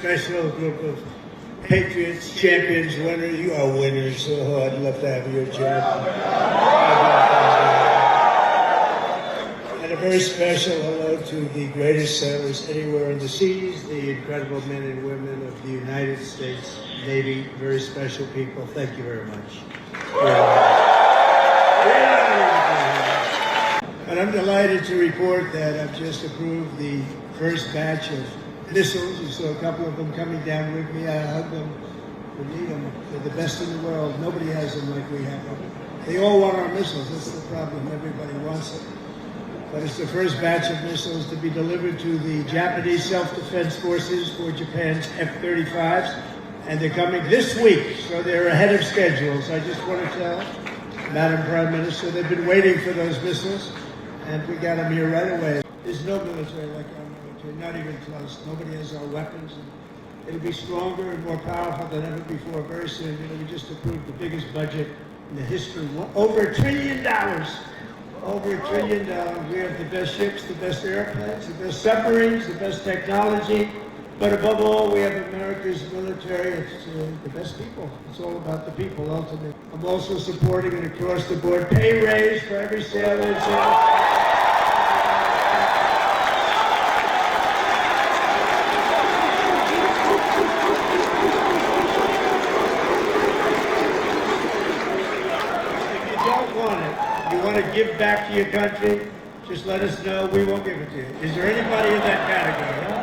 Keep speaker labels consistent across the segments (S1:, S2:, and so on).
S1: special group of patriots, champions, winners. You are winners. Oh, I'd love to have your job. And a very special hello to the greatest sailors anywhere in the seas, the incredible men and women of the United States Navy. Very special people. Thank you very much. And I'm delighted to report that I've just approved the first batch of missiles. You saw a couple of them coming down with me. I hug them. We need them. They're the best in the world. Nobody has them like we have them. They all want our missiles. That's the problem. Everybody wants them. But it's the first batch of missiles to be delivered to the Japanese self-defense forces for Japan's F-35s. And they're coming this week, so they're ahead of schedule. So I just want to tell Madam Prime Minister, they've been waiting for those missiles, and we got them here right away. There's no military like our military, not even close. Nobody has our weapons. And it'll be stronger and more powerful than ever before very soon. You know, we just approved the biggest budget in the history, over $1 trillion. Over $1 trillion. We have the best ships, the best airplanes, the best submarines, the best technology. But above all, we have America's military. It's the best people. It's all about the people, ultimately. I'm also supporting an across-the-board pay raise for every sailor and sailor. If you don't want it, you want to give back to your country, just let us know. We won't give it to you. Is there anybody in that category? Huh?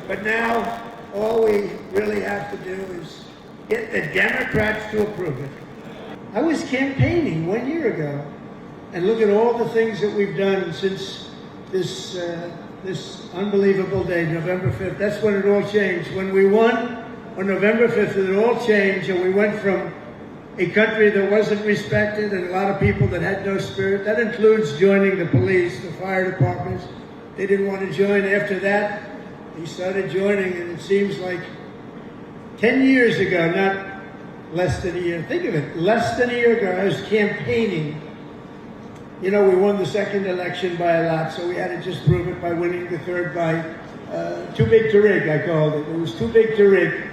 S1: But now, all we really have to do is get the Democrats to approve it. I was campaigning 1 year ago, and look at all the things that we've done since this unbelievable day, November 5th. That's when it all changed. When we won on November 5th, it all changed, and we went from a country that wasn't respected and a lot of people that had no spirit. That includes joining the police, the fire departments. They didn't want to join. After that, he started joining, and it seems like 10 years ago, not less than a year. Think of it, less than a year ago, I was campaigning. You know, we won the second election by a lot, so we had to just prove it by winning the third by too big to rig, I called it. It was too big to rig.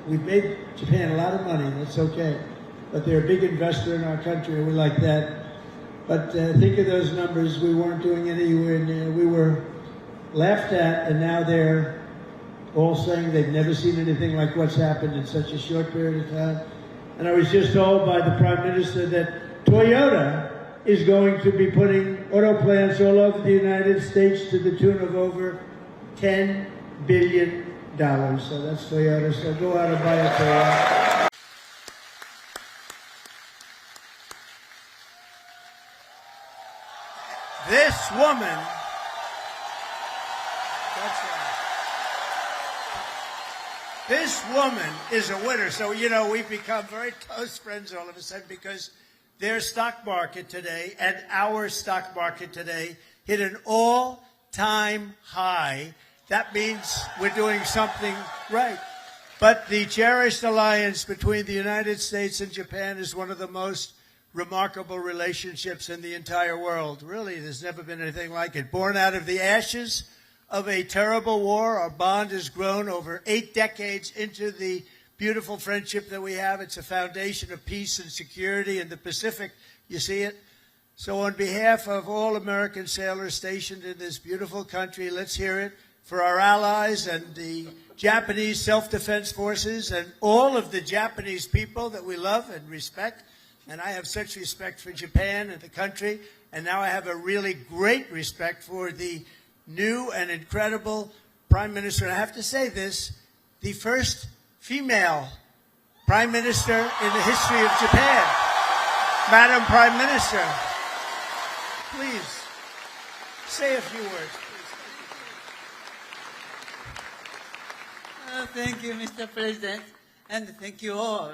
S1: We've made Japan a lot of money, that's okay. But they're a big investor in our country, and we like that. But think of those numbers. We weren't doing anywhere near. We were laughed at, and now they're all saying they've never seen anything like what's happened in such a short period of time. And I was just told by the Prime Minister that Toyota is going to be putting auto plants all over the United States to the tune of over $10 billion. So that's Toyota. So go out and buy a Toyota. This woman, that's right. This woman is a winner. So, you know, we've become very close friends all of a sudden because their stock market today and our stock market today hit an all-time high. That means we're doing something right. But the cherished alliance between the United States and Japan is one of the most remarkable relationships in the entire world. Really, there's never been anything like it. Born out of the ashes of a terrible war, our bond has grown over 8 decades into the beautiful friendship that we have. It's a foundation of peace and security in the Pacific. You see it? So on behalf of all American sailors stationed in this beautiful country, let's hear it for our allies and the Japanese self-defense forces and all of the Japanese people that we love and respect. And I have such respect for Japan and the country. And now I have a really great respect for the new and incredible Prime Minister. And I have to say this, the first female Prime Minister in the history of Japan. Madam Prime Minister, please say a few words.
S2: Thank you, Mr. President, and thank you all.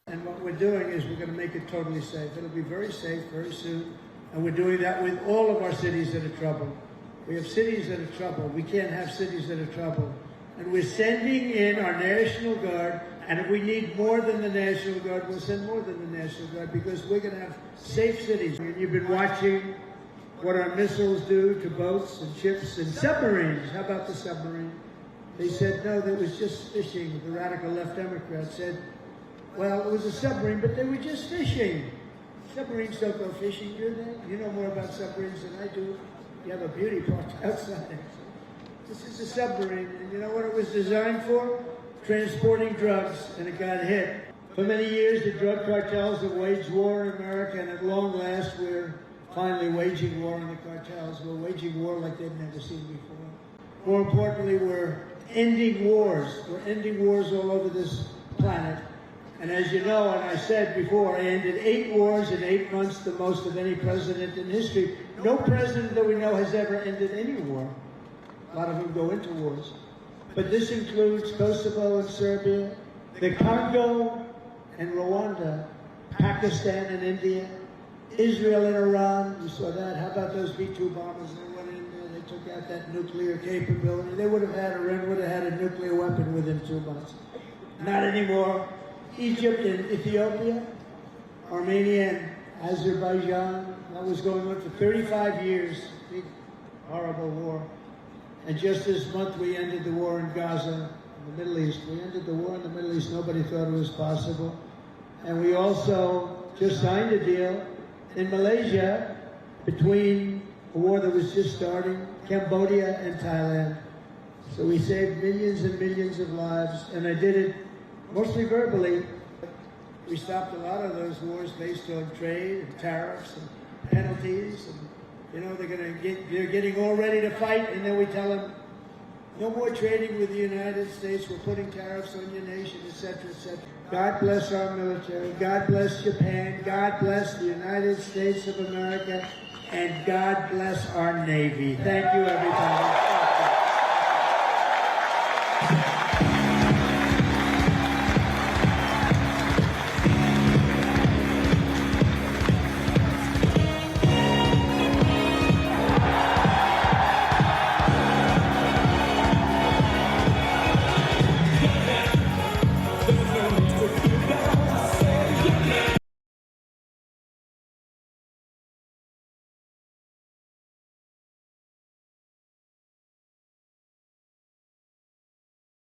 S1: And what we're doing is we're going to make it totally safe. It'll be very safe very soon. And we're doing that with all of our cities that are troubled. We have cities that are troubled. We can't have cities that are troubled. And we're sending in our National Guard, and if we need more than the National Guard, we'll send more than the National Guard, because we're going to have safe cities. And you've been watching what our missiles do to boats and ships and submarines. How about the submarine? They said, no, that was just fishing. The radical left Democrats said, well, it was a submarine, but they were just fishing. Submarines don't go fishing, do they? You know more about submarines than I do. You have a beauty park outside. This is a submarine, and you know what it was designed for? Transporting drugs, and it got hit. For many years, the drug cartels have waged war in America, and at long last, we're finally waging war on the cartels. We're waging war like they've never seen before. More importantly, we're ending wars. We're ending wars all over this planet. And as you know, and I said before, I ended 8 wars in 8 months, the most of any president in history. No president that we know has ever ended any war. A lot of them go into wars. But this includes Kosovo and Serbia, the Congo and Rwanda, Pakistan and India, Israel and Iran. You saw that. How about those B-2 bombers? They went in there, they took out that nuclear capability. They would have had a nuclear weapon within 2 months. Not anymore. Egypt and Ethiopia, Armenia and Azerbaijan. That was going on for 35 years. Big, horrible war. And just this month, we ended the war in Gaza, in the Middle East. We ended the war in the Middle East. Nobody thought it was possible. And we also just signed a deal in Malaysia between a war that was just starting, Cambodia and Thailand. So we saved millions and millions of lives, and I did it mostly verbally. We stopped a lot of those wars based on trade and tariffs and penalties. And, you know, they're getting all ready to fight, and then we tell them, no more trading with the United States. We're putting tariffs on your nation, etc., etc. God bless our military. God bless Japan. God bless the United States of America. And God bless our Navy. Thank you, everybody.